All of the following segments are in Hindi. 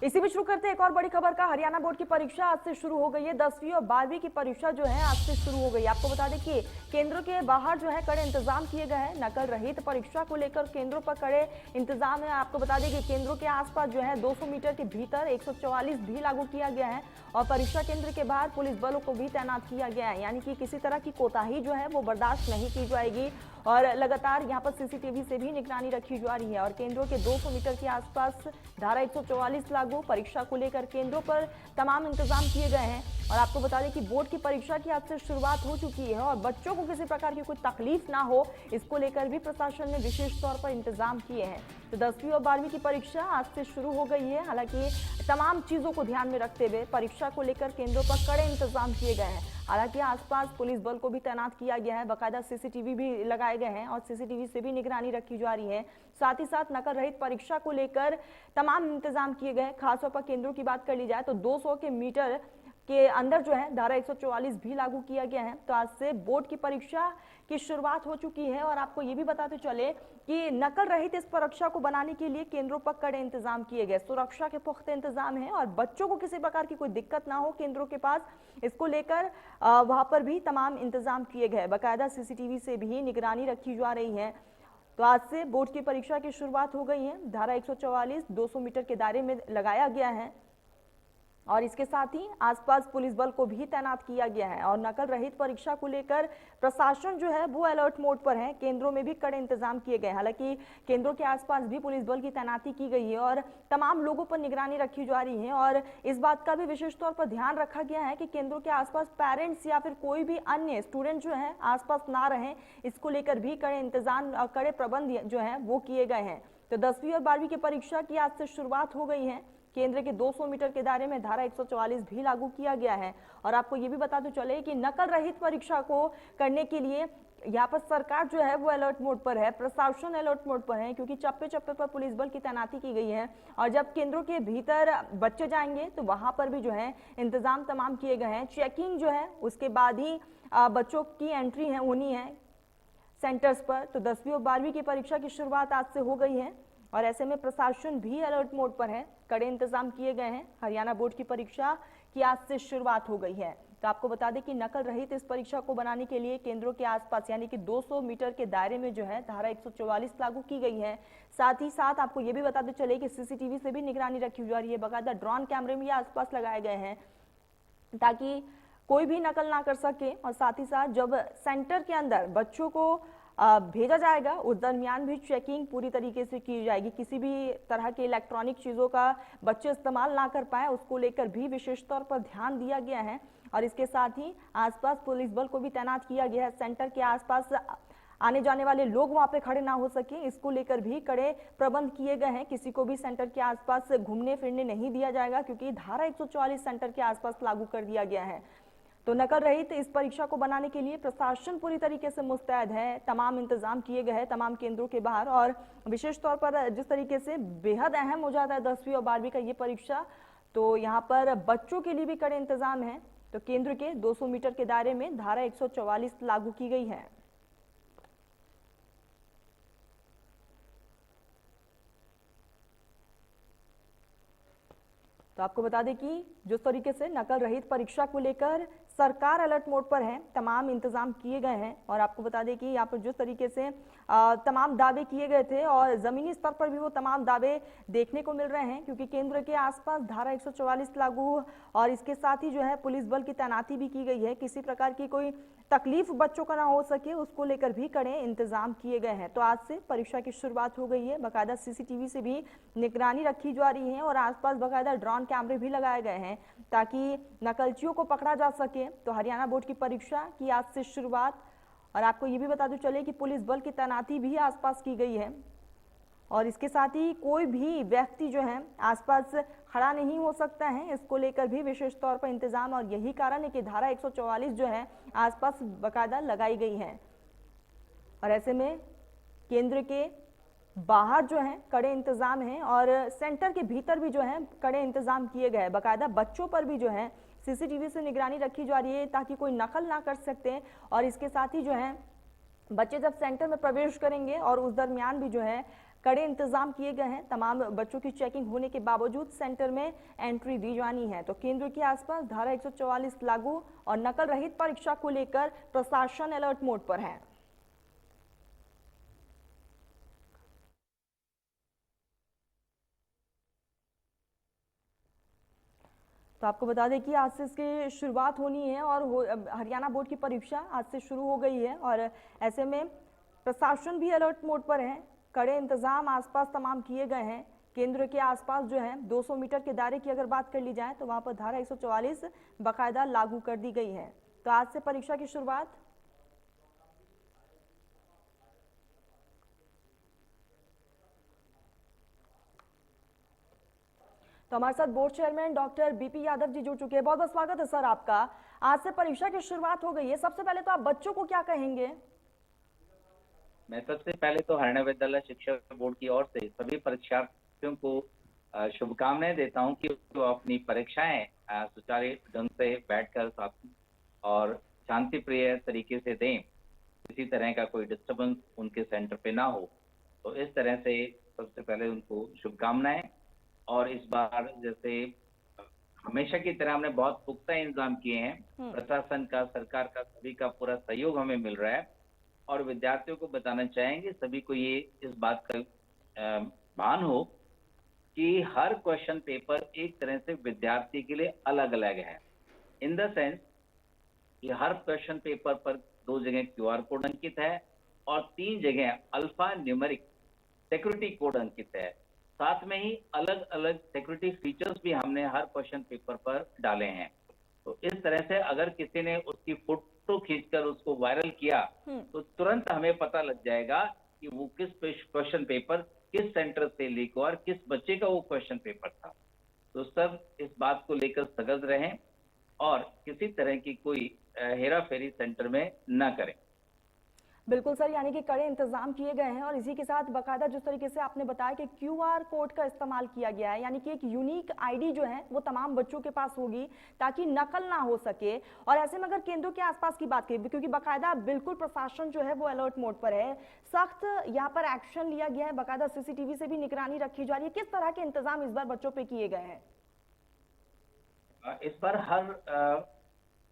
इसी बीच शुरू करते हैं एक और बड़ी खबर का। हरियाणा बोर्ड की परीक्षा आज से शुरू हो गई है। 10वीं और 12वीं की परीक्षा जो है आज से शुरू हो गई है। आपको बता दें कि केंद्र के बाहर जो है कड़े इंतजाम किए गए हैं। नकल रहित परीक्षा को लेकर केंद्रों पर कड़े इंतजाम है। आपको बता दें कि केंद्रों के आसपास जो है 200 मीटर के भीतर 144 भी लागू किया गया है और परीक्षा केंद्र के बाहर पुलिस बलों को भी तैनात किया गया है। यानी कि किसी तरह की कोताही जो है वो बर्दाश्त नहीं की जाएगी और लगातार यहाँ पर सीसीटीवी से भी निगरानी रखी जा रही है। और केंद्रों के 200 मीटर के आसपास धारा 144 लागू। परीक्षा को लेकर केंद्रों पर तमाम इंतजाम किए गए हैं। और आपको बता दें कि बोर्ड की परीक्षा की आज से शुरुआत हो चुकी है और बच्चों को किसी प्रकार की कोई तकलीफ ना हो, इसको लेकर भी प्रशासन ने विशेष तौर पर इंतजाम किए हैं। तो 10वीं और 12वीं की परीक्षा आज से शुरू हो गई है। हालांकि तमाम चीजों को ध्यान में रखते हुए परीक्षा को लेकर केंद्रों पर कड़े इंतजाम किए गए हैं। हालांकि आसपास पुलिस बल को भी तैनात किया गया है, बाकायदा सीसीटीवी भी लगाए गए हैं और सीसीटीवी से भी निगरानी रखी जा रही है। साथ ही साथ नकल रहित परीक्षा को लेकर तमाम इंतजाम किए गए। खासतौर पर केंद्रों की बात कर ली जाए तो 200 के मीटर के अंदर जो है धारा 144 भी लागू किया गया है। तो आज से बोर्ड की परीक्षा की शुरुआत हो चुकी है और आपको ये भी बताते चले कि नकल रहित इस परीक्षा को बनाने के लिए केंद्रों पर कड़े इंतजाम किए गए। सुरक्षा के पुख्ते इंतजाम है और बच्चों को किसी प्रकार की कोई दिक्कत ना हो केंद्रों के पास, इसको लेकर वहां पर भी तमाम इंतजाम किए गए। बाकायदा सीसीटीवी से भी निगरानी रखी जा रही है। तो आज से बोर्ड की परीक्षा की शुरुआत हो गई है। धारा 144 200 मीटर के दायरे में लगाया गया है और इसके साथ ही आसपास पुलिस बल को भी तैनात किया गया है। और नकल रहित परीक्षा को लेकर प्रशासन जो है वो अलर्ट मोड पर है। केंद्रों में भी कड़े इंतजाम किए गए। हालांकि केंद्रों के आसपास भी पुलिस बल की तैनाती की गई है और तमाम लोगों पर निगरानी रखी जा रही है। और इस बात का भी विशेष तौर पर ध्यान रखा गया है कि केंद्रों के आसपास पेरेंट्स या फिर कोई भी अन्य स्टूडेंट जो है आसपास ना रहे, इसको लेकर भी कड़े इंतजाम कड़े प्रबंध जो है वो किए गए हैं। तो 10वीं और 12वीं की परीक्षा की आज से शुरुआत हो गई है। केंद्र के 200 मीटर के दायरे में धारा 144 भी लागू किया गया है। और आपको ये भी बताते चले कि नकल रहित परीक्षा को करने के लिए यहाँ पर सरकार जो है वो अलर्ट मोड पर है, प्रशासन अलर्ट मोड पर है, क्योंकि चप्पे चप्पे पर पुलिस बल की तैनाती की गई है। और जब केंद्रों के भीतर बच्चे जाएंगे तो वहां पर भी जो है इंतजाम तमाम किए गए हैं। चेकिंग जो है उसके बाद ही बच्चों की एंट्री है होनी है सेंटर्स पर। तो 10वीं और 12वीं की परीक्षा की शुरुआत आज से हो गई है और ऐसे में प्रशासन भी अलर्ट मोड पर है। कड़े इंतजाम किए गए हैं। हरियाणा बोर्ड की परीक्षा की आज से शुरुआत हो गई है। तो आपको बता दें कि नकल रहित इस परीक्षा को बनाने के लिए केंद्रों के आसपास यानी कि 200 मीटर के दायरे में जो है धारा 144 लागू की गई है। साथ ही साथ आपको ये भी बताते चले कि सीसीटीवी से भी निगरानी रखी जा रही है। बाकायदा ड्रोन कैमरे भी आसपास लगाए गए हैं ताकि कोई भी नकल ना कर सके। और साथ ही साथ जब सेंटर के अंदर बच्चों को भेजा जाएगा उस दरमियान भी चेकिंग पूरी तरीके से की जाएगी। किसी भी तरह के इलेक्ट्रॉनिक चीज़ों का बच्चे इस्तेमाल ना कर पाए, उसको लेकर भी विशेष तौर पर ध्यान दिया गया है। और इसके साथ ही आसपास पुलिस बल को भी तैनात किया गया है। सेंटर के आसपास आने जाने वाले लोग वहां पे खड़े ना हो सके, इसको लेकर भी कड़े प्रबंध किए गए हैं। किसी को भी सेंटर के आसपास घूमने फिरने नहीं दिया जाएगा क्योंकि धारा 144 सेंटर के आसपास लागू कर दिया गया है। तो नकल रहित इस परीक्षा को बनाने के लिए प्रशासन पूरी तरीके से मुस्तैद है। तमाम इंतजाम किए गए हैं तमाम केंद्रों के बाहर। और विशेष तौर पर जिस तरीके से बेहद अहम हो जाता है 10वीं और 12वीं का ये परीक्षा, तो यहाँ पर बच्चों के लिए भी कड़े इंतजाम है। तो केंद्र के 200 मीटर के दायरे में धारा 144 लागू की गई है। तो आपको बता दें कि जिस तरीके से नकल रहित परीक्षा को लेकर सरकार अलर्ट मोड पर है, तमाम इंतजाम किए गए हैं। और आपको बता दें कि यहाँ पर जिस तरीके से तमाम दावे किए गए थे और जमीनी स्तर पर भी वो तमाम दावे देखने को मिल रहे हैं क्योंकि केंद्र के आसपास धारा 144 लागू और इसके साथ ही जो है पुलिस बल की तैनाती भी की गई है। किसी प्रकार की कोई तकलीफ बच्चों का ना हो सके, उसको लेकर भी कड़े इंतजाम किए गए हैं। तो आज से परीक्षा की शुरुआत हो गई है। बाकायदा सीसीटीवी से भी निगरानी रखी जा रही है और आसपास बाकायदा ड्रोन कैमरे भी लगाए गए हैं ताकि नकलचियों को पकड़ा जा सके। तो हरियाणा बोर्ड की परीक्षा की आज से शुरुआत। और आपको ये भी बताते चले कि पुलिस बल की तैनाती भी आसपास की गई है और इसके साथ ही कोई भी व्यक्ति जो है आसपास खड़ा नहीं हो सकता है, इसको लेकर भी विशेष तौर पर इंतजाम। और यही कारण है कि धारा 144 जो है आसपास बाकायदा लगाई गई है। और ऐसे में केंद्र के बाहर जो है कड़े इंतजाम हैं और सेंटर के भीतर भी जो है कड़े इंतजाम किए गए हैं। बाकायदा बच्चों पर भी जो है सीसीटीवी से निगरानी रखी जा रही है ताकि कोई नकल ना कर सकते। और इसके साथ ही जो है बच्चे जब सेंटर में प्रवेश करेंगे और उस दरमियान भी जो है कड़े इंतजाम किए गए हैं। तमाम बच्चों की चेकिंग होने के बावजूद सेंटर में एंट्री दी जानी है। तो केंद्र के आसपास धारा 144 लागू और नकल रहित परीक्षा को लेकर प्रशासन अलर्ट मोड पर है। तो आपको बता दें कि आज से इसकी शुरुआत होनी है और हरियाणा बोर्ड की परीक्षा आज से शुरू हो गई है और ऐसे में प्रशासन भी अलर्ट मोड पर है। कड़े इंतजाम आसपास तमाम किए गए हैं। केंद्र के आसपास जो है 200 मीटर के दायरे की अगर बात कर ली जाए तो वहां पर धारा 144 बाकायदा लागू कर दी गई है। तो आज से परीक्षा की शुरुआत। तो हमारे साथ board chairman doctor BP Yadav ji जुड़ चुके हैं। बहुत बहुत स्वागत है सर आपका। आज से परीक्षा की शुरुआत हो गई है, सबसे पहले तो आप बच्चों को क्या कहेंगे? मैं सबसे पहले तो हरियाणा विद्यालय शिक्षा बोर्ड की ओर से सभी परीक्षार्थियों को शुभकामनाएं देता हूं कि वो अपनी परीक्षाएं सुचारू ढंग से बैठकर साथ और शांति प्रिय तरीके से दें, किसी तरह का कोई डिस्टर्बेंस उनके सेंटर पे ना हो। तो इस तरह से सबसे पहले उनको शुभकामनाएं। और इस बार जैसे हमेशा की तरह हमने बहुत पुख्ता इंतजाम किए हैं। प्रशासन का, सरकार का, सभी का पूरा सहयोग हमें मिल रहा है और विद्यार्थियों को बताना चाहेंगे, सभी को ये इस बात का भान हो कि हर क्वेश्चन पेपर एक तरह से विद्यार्थी के लिए अलग अलग है। इन द सेंस कि हर क्वेश्चन पेपर पर 2 जगह QR कोड अंकित है और 3 जगह अल्फा न्यूमेरिक सिक्योरिटी कोड अंकित है। साथ में ही अलग अलग सिक्योरिटी फीचर्स भी हमने हर क्वेश्चन पेपर पर डाले हैं। तो इस तरह से अगर किसी ने उसकी फोटो खींचकर उसको वायरल किया तो तुरंत हमें पता लग जाएगा कि वो किस क्वेश्चन पेपर किस सेंटर से लीक हुआ और किस बच्चे का वो क्वेश्चन पेपर था। तो सब इस बात को लेकर सजग रहें और किसी तरह की कोई हेरा फेरी सेंटर में न करें। बिल्कुल सर, यानी कि कड़े इंतजाम किए गए हैं और इसी के साथ बाकायदा जिस तरीके से आपने बताया कि QR कोड का इस्तेमाल किया गया है, यानी कि एक यूनिक ID जो है वो तमाम बच्चों के पास होगी ताकि नकल ना हो सके। और ऐसे में अगर केंद्रों के आसपास की बात करें, क्योंकि बाकायदा बिल्कुल प्रशासन जो है वो अलर्ट मोड पर है, सख्त यहाँ पर एक्शन लिया गया है, बाकायदा CCTV से भी निगरानी रखी जा रही है। किस तरह के इंतजाम इस बार बच्चों पे किए गए हैं? इस बार हर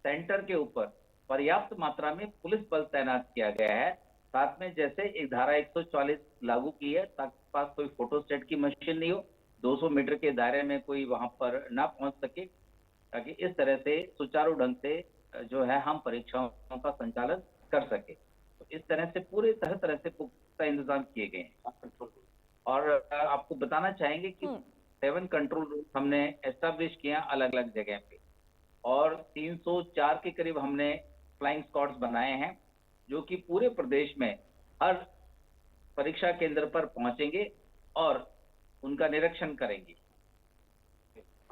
सेंटर के ऊपर पर्याप्त मात्रा में पुलिस बल तैनात किया गया है। साथ में जैसे एक धारा 144 लागू की है ताकि पास कोई फोटोस्टेट की मशीन नहीं हो, 200 मीटर के दायरे में कोई वहां पर ना पहुंच सके, ताकि इस तरह से सुचारू ढंग से जो है हम परीक्षाओं का संचालन कर सके। तो इस तरह से पूरे तरह से पुख्ता इंतजाम किए गए हैं। और आपको बताना चाहेंगे कि 7 कंट्रोल रूम हमने एस्टेब्लिश किया अलग अलग जगह पे और 304 के करीब हमने फ्लाइंग स्क्वाड्स बनाए हैं जो कि पूरे प्रदेश में हर परीक्षा केंद्र पर पहुंचेंगे और उनका निरीक्षण करेंगे।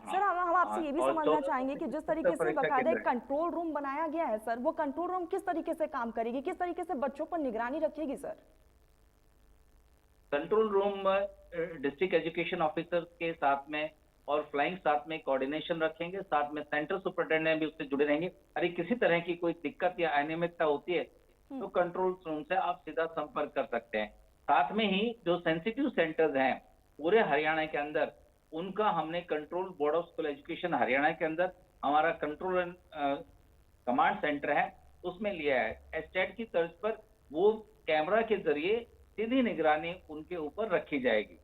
सर हम आपसे ये भी समझना चाहेंगे कि जिस तरीके से बाकायदा एक कंट्रोल रूम बनाया गया है सर, वो कंट्रोल रूम किस तरीके से काम करेगी, किस तरीके से बच्चों पर निगरानी रखेगी sir? Control room district education officer के साथ में और फ्लाइंग साथ में कोऑर्डिनेशन रखेंगे, साथ में सेंटर सुपरिटेंडेंट भी उससे जुड़े रहेंगे। अरे किसी तरह की कोई दिक्कत या अनियमितता होती है तो कंट्रोल रूम से आप सीधा संपर्क कर सकते हैं। साथ में ही जो सेंसिटिव सेंटर्स हैं पूरे हरियाणा के अंदर, उनका हमने control board of school education Haryana के अंदर हमारा कंट्रोल एंड कमांड सेंटर है उसमें लिया है। एस्टेट की तर्ज पर वो कैमरा के जरिए सीधी निगरानी उनके ऊपर रखी जाएगी।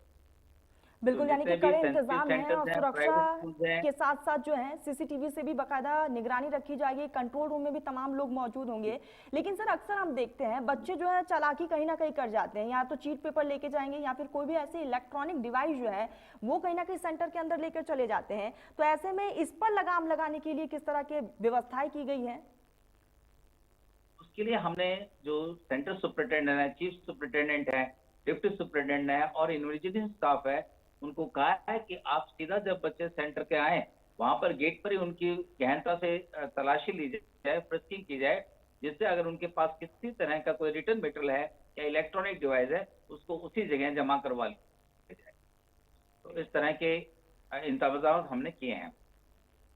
बिल्कुल, यानी कि कड़े इंतजाम है और सुरक्षा के साथ साथ जो है CCTV से भी बाकायदा निगरानी रखी जाएगी। कंट्रोल रूम में भी तमाम लोग मौजूद होंगे। लेकिन सर अक्सर हम देखते हैं बच्चे जो है चालाकी कहीं ना कहीं कर जाते हैं, या तो चीट पेपर लेके जाएंगे या फिर कोई भी ऐसी इलेक्ट्रॉनिक डिवाइस जो है वो कहीं ना कहीं सेंटर के अंदर लेकर चले जाते हैं। तो ऐसे में इस पर लगाम लगाने के लिए किस तरह के व्यवस्थाएं की गई है? उसके लिए हमने जो सेंटर सुपरिटेंडेंट है, चीफ सुपरिटेंडेंट है, डिप्टी सुपरिटेंडेंट है और इन्वेस्टिगेशन स्टाफ है, उनको कहा है कि आप सीधा जब बच्चे सेंटर के आए वहां पर गेट पर ही उनकी गहनता से तलाशी ली जाए, फ्रिस्किंग की जाए, जिससे अगर उनके पास किसी तरह का कोई रिटर्न मटेरियल है या इलेक्ट्रॉनिक डिवाइस है उसको उसी जगह जमा करवा लिया जाए। तो इस तरह के इंतजाम हमने किए हैं।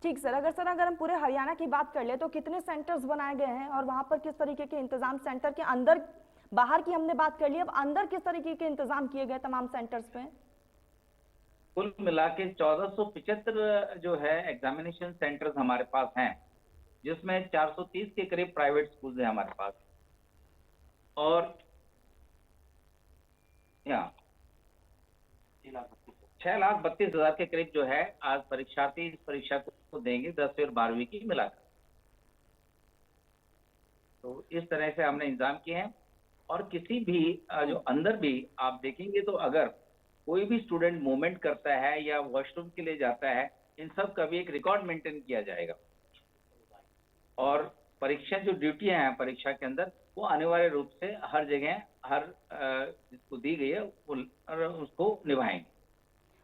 ठीक सर, अगर हम पूरे हरियाणा की बात कर ले तो कितने सेंटर्स बनाए गए हैं और वहां पर किस तरीके के इंतजाम सेंटर के अंदर बाहर की हमने बात कर ली, अब अंदर किस तरीके के इंतजाम किए गए तमाम सेंटर्स पे? कुल मिला के 1475 जो है एग्जामिनेशन सेंटर्स हमारे पास हैं, जिसमें 430 के करीब प्राइवेट स्कूल है हमारे पास, और यहाँ 6,32,000 के करीब जो है आज परीक्षार्थी इस परीक्षा को देंगे, 10वीं और 12वीं की मिलाकर। तो इस तरह से हमने इंतजाम किए हैं। और किसी भी जो अंदर भी आप देखेंगे तो अगर कोई भी स्टूडेंट मूवमेंट करता है या वॉशरूम के लिए जाता है, इन सब का भी एक रिकॉर्ड मेंटेन किया जाएगा। और परीक्षा जो ड्यूटियां हैं परीक्षा के अंदर, वो अनिवार्य रूप से हर जगह हर जिसको दी गई है उसको निभाएंगे।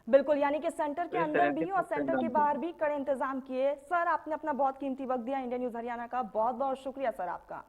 बिल्कुल, यानी कि सेंटर के तो इस अंदर तरह भी से और सेंटर के बाहर भी कड़े इंतजाम किए। सर, आपने अपना बहुत कीमती वक्त दिया इंडिया न्यूज हरियाणा का, बहुत बहुत शुक्रिया सर आपका।